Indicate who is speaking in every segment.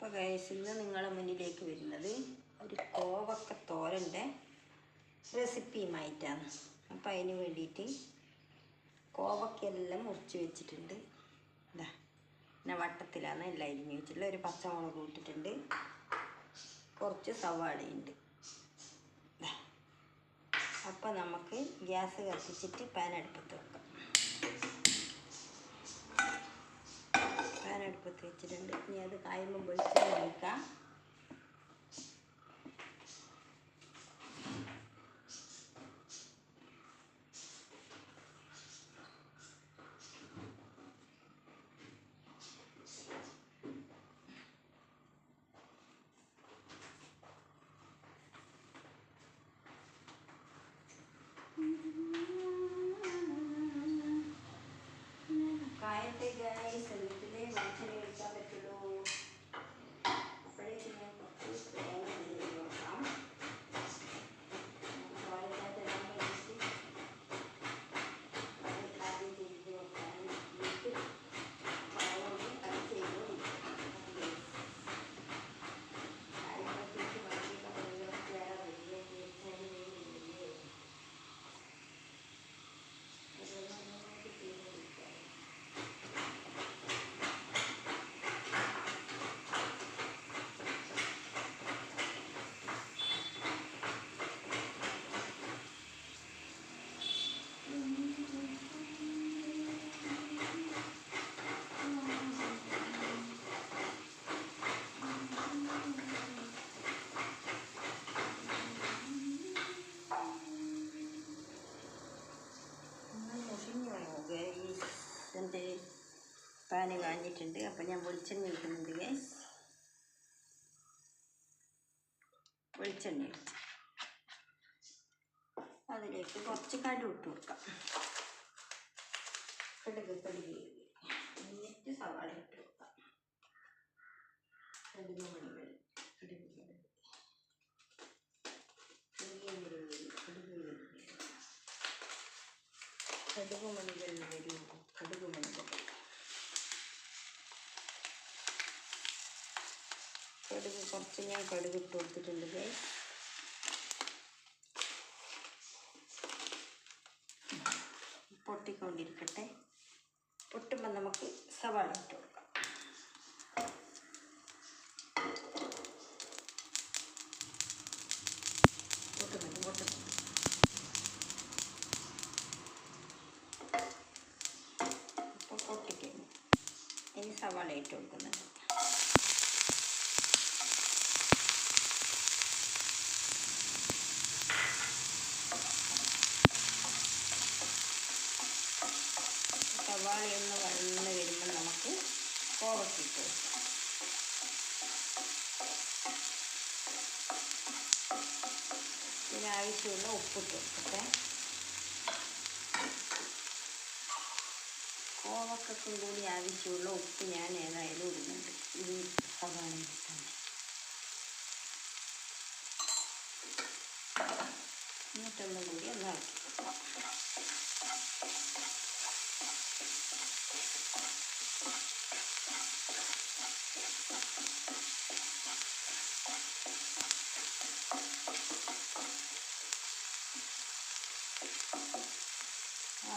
Speaker 1: അപ്പോൾ ഗൈസ് ഇന്ന് നിങ്ങളുടെ മുന്നിലേക്ക് വരുന്നത് ഒരു കോവക്ക തോരൻ്റെ റെസിപ്പിയുമായിട്ടാണ്. അപ്പോൾ അതിന് വേണ്ടിയിട്ട് കോവക്കയെല്ലാം മുറിച്ച് വെച്ചിട്ടുണ്ട്. ഇതാ പിന്നെ വട്ടത്തിലാണ് എല്ലാം അരിഞ്ഞ് വെച്ചിട്ടുള്ള ഒരു പച്ചമുളക് ഇട്ടിട്ടുണ്ട്, കുറച്ച് സവാളയുണ്ട്. അപ്പോൾ നമുക്ക് ഗ്യാസ് കത്തിച്ചിട്ട് പാൻ അടുപ്പത്ത് വെക്കാം. പാൻ അടുപ്പത്ത് വെച്ചിട്ടുണ്ട്. ഇനി അത് കായുമ്പോൾ വെളിച്ചെണ്ണ ഒഴിക്കാം. കായത്തെ ഗൈസ് വീട്ടിലെ വെളിച്ചെണ്ണ ഒഴിക്കാൻ പറ്റുള്ളൂ. അപ്പോഴേക്ക് ഞാൻ കുറച്ച് തേങ്ങ നോക്കാം. തോരത്തിനെല്ലാം കഴിച്ച് ആദ്യം ചെയ്ത് നോക്കാൻ വീട്ടിൽ പഴമൊക്കെ അത് ചെയ്തു കാര്യങ്ങളെക്കുറിച്ച് വണ്ടിയൊക്കെ പരിഗണിച്ച് വേറെ വലിയ തീർച്ചയായും എൻ്റെ പാന് കാഞ്ഞിട്ടുണ്ട്. അപ്പം ഞാൻ വെളിച്ചെണ്ണ ഒഴിക്കുന്നുണ്ട് ഗൈസ്. വെളിച്ചെണ്ണ ഒഴിച്ച് അതിലേക്ക് കുറച്ച് കടുക് ഇട്ട് കൊടുക്കാം. കടുക് എന്നിട്ട് സവാള ഇട്ട് കൊടുക്കാം. കടുക് മണികൾ കടുക് കുറച്ച് ഞാൻ കടുക് ഇട്ട് കൊടുത്തിട്ടുണ്ട് ഗൈസ്. പൊട്ടിക്കൊണ്ടിരിക്കട്ടെ. പൊട്ടുമ്പോൾ നമുക്ക് സവാള ഇട്ട് കൊടുക്കാം. പൊട്ടുന്നുണ്ട്. അപ്പോൾ പൊട്ടിക്കഴിഞ്ഞു. ഇനി സവാള ഇട്ട് കൊടുക്കുന്നുണ്ട്. സവാളയൊന്ന് വഴന്ന് വരുമ്പോൾ നമുക്ക് കോവക്ക ഇട്ട് കൊടുക്കാം. ഇതിനാവശ്യമുള്ള ഉപ്പിട്ട് കൊടുക്കട്ടെ. കോവക്കും കൂടി ആവശ്യമുള്ള ഉപ്പ് ഞാൻ ഏതായാലും ഇടുന്നുണ്ട്. ഇത് സവാള ഇട്ടാണ്. എന്നിട്ടൊന്നും കൂടി ഒന്ന് ഇളക്കി കൊടുക്കാം.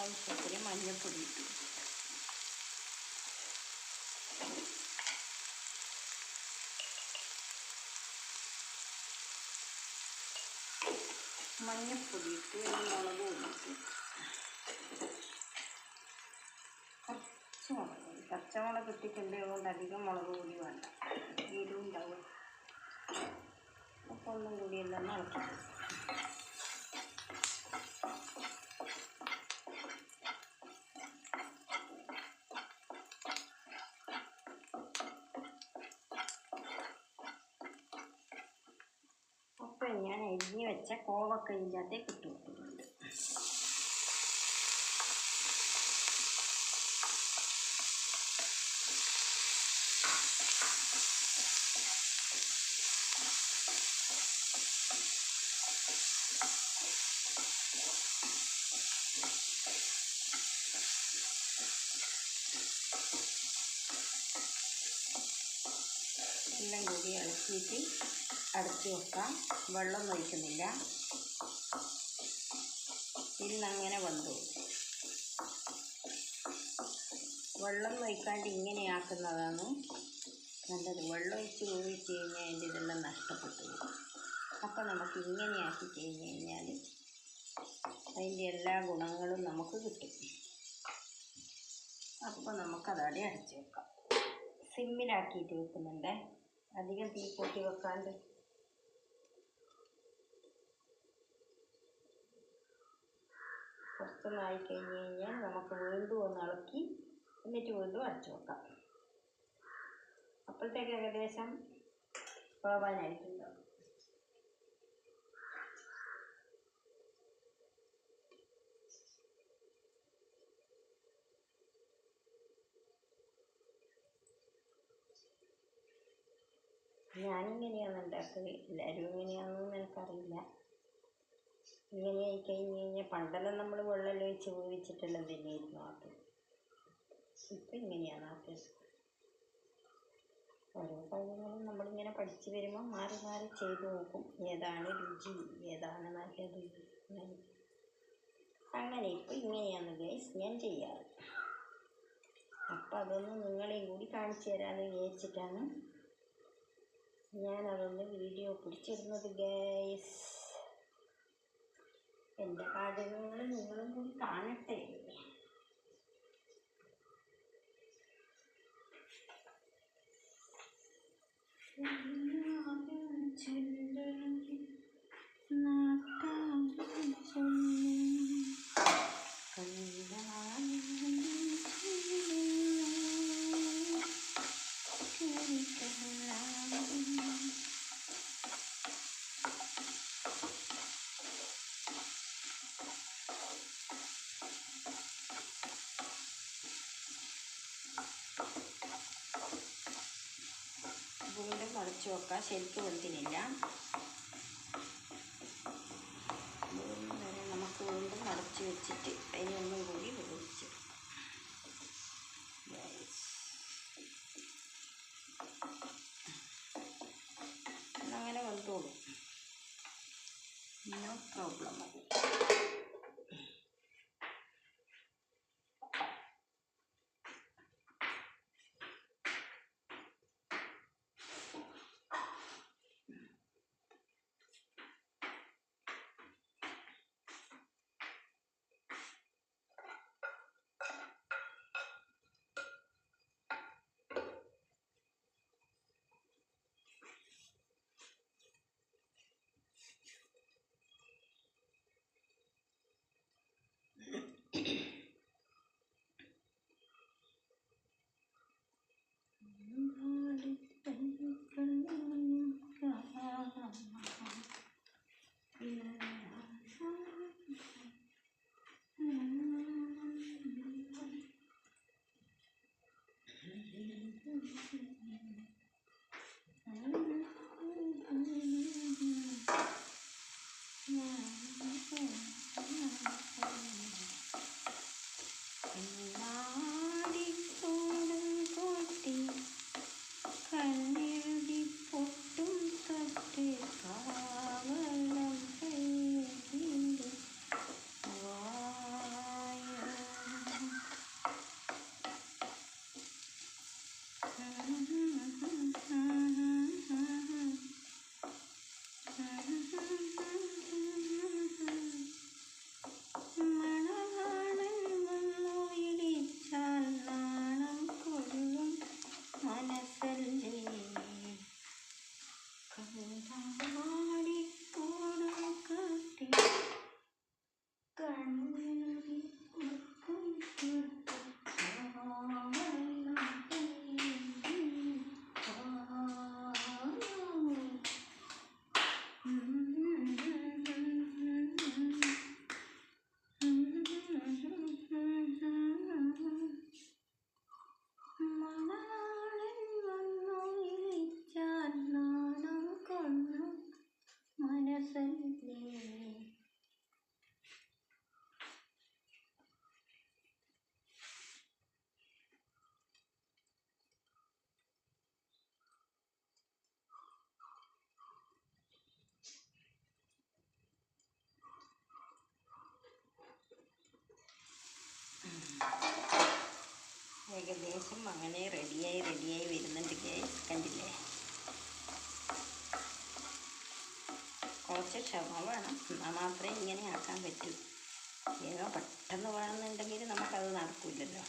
Speaker 1: ആവശ്യത്തിന് മഞ്ഞൾപ്പൊടി ഇട്ടു. മഞ്ഞൾപ്പൊടി ഇട്ട് മുളക് പൊടിയിട്ട് കുറച്ച് മുളക് പൊടി. പച്ചമുളക് ഇട്ടിട്ടുണ്ട്, അതുകൊണ്ട് അധികം മുളക് പൊടി വേണ്ട, എരിവും ഉണ്ടാവും. അപ്പോൾ ഒന്നും കൂടി എല്ലാം ഇളക്കി. അപ്പം ഞാൻ അരിഞ്ഞ് വെച്ച കോവക്ക ഇതിനകത്തേക്ക് ഇട്ട് കൊടുക്കുന്നുണ്ട്. എല്ലാം കൂടി ഇളക്കിയിട്ട് അടച്ച് വെക്കാം. വെള്ളം ഒഴിക്കുന്നില്ല. ഇന്നങ്ങനെ വെന്തു. വെള്ളം ഒഴിക്കാണ്ട് ഇങ്ങനെയാക്കുന്നതാണ് നല്ലത്. വെള്ളം ഒഴിച്ച് വേവിച്ച് കഴിഞ്ഞാൽ അതിൻ്റെ ഇതെല്ലാം നഷ്ടപ്പെട്ടു പോകും. അപ്പോൾ നമുക്ക് ഇങ്ങനെയാക്കി കഴിഞ്ഞ് കഴിഞ്ഞാൽ അതിൻ്റെ എല്ലാ ഗുണങ്ങളും നമുക്ക് കിട്ടും. അപ്പോൾ നമുക്കതവിടെ അടച്ച് വെക്കാം. സിമ്മിലാക്കിയിട്ട് വെക്കുന്നുണ്ട്, അധികം തീ കൂട്ടി വെക്കാണ്ട്. കുറച്ചൊന്നായി കഴിഞ്ഞ് കഴിഞ്ഞാൽ നമുക്ക് വീണ്ടും ഒന്ന് ഇളക്കി എന്നിട്ട് വീണ്ടും അടച്ചു വെക്കാം. അപ്പോഴത്തേക്ക് ഏകദേശം വേവാനായിട്ടുണ്ടാവും. ഞാനിങ്ങനെയാണ് ഉണ്ടാക്കല്. എല്ലാവരും എങ്ങനെയാണെന്നൊന്നും എനിക്കറിയില്ല. ഇങ്ങനെ ആയി കഴിഞ്ഞ് കഴിഞ്ഞാൽ പണ്ടെല്ലാം നമ്മൾ വെള്ളം ഒഴിച്ച് വേവിച്ചിട്ടെല്ലാം തന്നെയായിരുന്നു ആക്കുന്നത്. ഇപ്പം ഇങ്ങനെയാണ് ആക്കുന്നത്. ഓരോ കാര്യങ്ങളും നമ്മളിങ്ങനെ പഠിച്ച് വരുമ്പോൾ മാറി മാറി ചെയ്ത് നോക്കും. ഏതാണ് രുചി, ഏതാണ് നല്ലത്. അങ്ങനെ ഇപ്പം ഇങ്ങനെയാണ് ഗൈസ് ഞാൻ ചെയ്യാറ്. അപ്പം അതൊന്ന് നിങ്ങളെയും കൂടി കാണിച്ചു തരാമെന്ന് വിചാരിച്ചിട്ടാണ് ഞാനതൊന്ന് വീഡിയോ പിടിച്ചിരുന്നത് ഗൈസ്. എൻ്റെ പാചകങ്ങൾ നിങ്ങളും കൂടി കാണട്ടെ. വീണ്ടും മറിച്ച് വെക്കാം. ശരിക്കും വെന്തിനില്ല. നമുക്ക് വീണ്ടും മറിച്ച് വെച്ചിട്ട് അതിനൊന്നും കൂടി വേവിച്ച് അങ്ങനെ വെന്തോളും. No problem. ഏകദേശം അങ്ങനെ റെഡിയായി വരുന്നുണ്ട് ഗൈസ്. കണ്ടില്ലേ? കുറച്ച് ക്ഷമ വേണം, എന്നാൽ മാത്രമേ ഇങ്ങനെ ആക്കാൻ പറ്റൂ. വേഗം പെട്ടെന്ന് വേണമെന്നുണ്ടെങ്കിൽ നമുക്കത് നടക്കില്ലല്ലോ.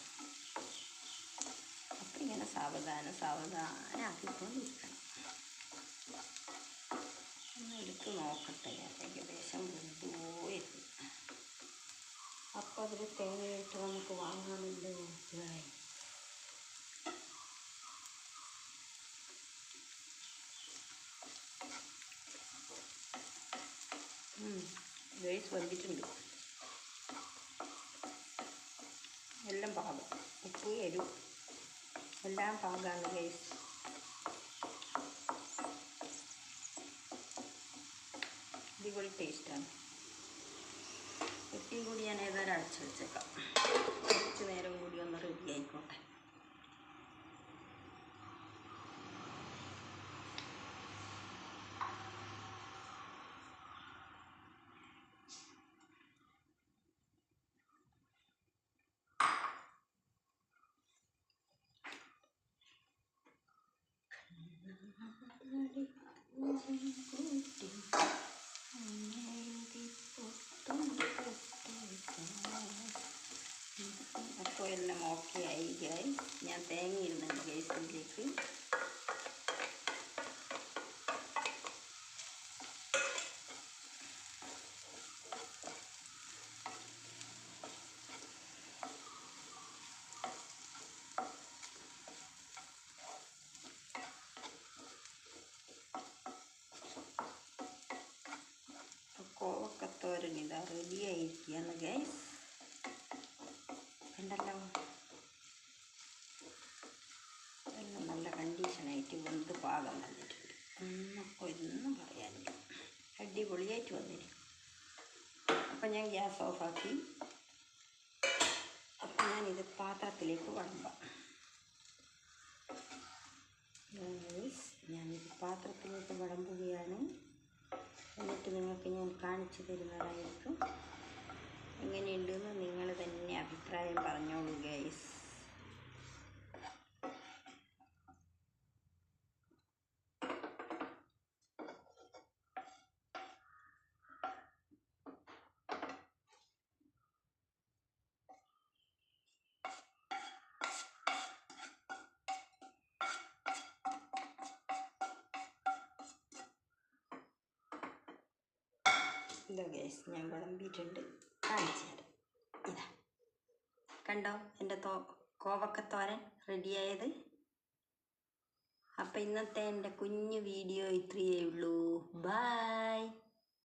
Speaker 1: അപ്പം ഇങ്ങനെ സാവധാനം ആക്കിക്കൊണ്ടിരിക്കണം. ഒന്ന് എടുത്ത് നോക്കട്ടെ, ഏകദേശം വെന്തുപോയിരുന്നു. അപ്പോൾ അതിൽ തേങ്ങയിട്ട് നമുക്ക് വാങ്ങാമല്ലോ. ഗൈസ് വന്നിട്ടുണ്ട്. എല്ലാം പാകം, ഉപ്പ് എരിവ് എല്ലാം പാകമാണ് ഗൈസ്. അടിപൊളി ടേസ്റ്റാണ്. ഇത്തിരി കൂടി ഞാൻ ഏതായാലും അടച്ചു വെച്ചേക്കാം. കുറച്ച് നേരം കൂടി ഒന്ന് റെഡി ആയിക്കോട്ടെ. അപ്പോൾ എല്ലാം ഓക്കെ ആയി ഗൈസ്. ഞാൻ തേങ്ങ ഇടുന്നുണ്ട് ഗൈസ് ഇതിലേക്ക്. കോവക്കത്തോരൻ ഇതാ റെഡി ആയിരിക്കുകയാണ് ഗൈസ്. കണ്ടല്ലോ, എല്ലാം നല്ല കണ്ടീഷനായിട്ട് വെന്ത് പാകം വന്നിട്ടുണ്ട്. അപ്പോൾ ഇതൊന്നും പറയാനില്ല, അടിപൊളിയായിട്ട് വന്നിരിക്കും. അപ്പം ഞാൻ ഗ്യാസ് ഓഫാക്കി. അപ്പം ഞാനിത് പാത്രത്തിലേക്ക് വിളമ്പാം. ഞാനിത് പാത്രത്തിലേക്ക് വിളമ്പുകയാണ്. എന്നിട്ട് നിങ്ങൾക്ക് ഞാൻ കാണിച്ചു തരുന്നതായിരിക്കും. എങ്ങനെയുണ്ടെന്ന് നിങ്ങൾ തന്നെ അഭിപ്രായം പറഞ്ഞോളൂ ഗൈസ്. ഇതാ ഗൈസ്, ഞാൻ വിളമ്പിയിട്ടുണ്ട്, കാണിച്ചു തരാം. ഇതാ കണ്ടോ, എൻ്റെ കോവക്കത്തോരൻ റെഡിയായത്. അപ്പം ഇന്നത്തെ എൻ്റെ കുഞ്ഞു വീഡിയോ ഇത്രയേ ഉള്ളൂ. ബൈ.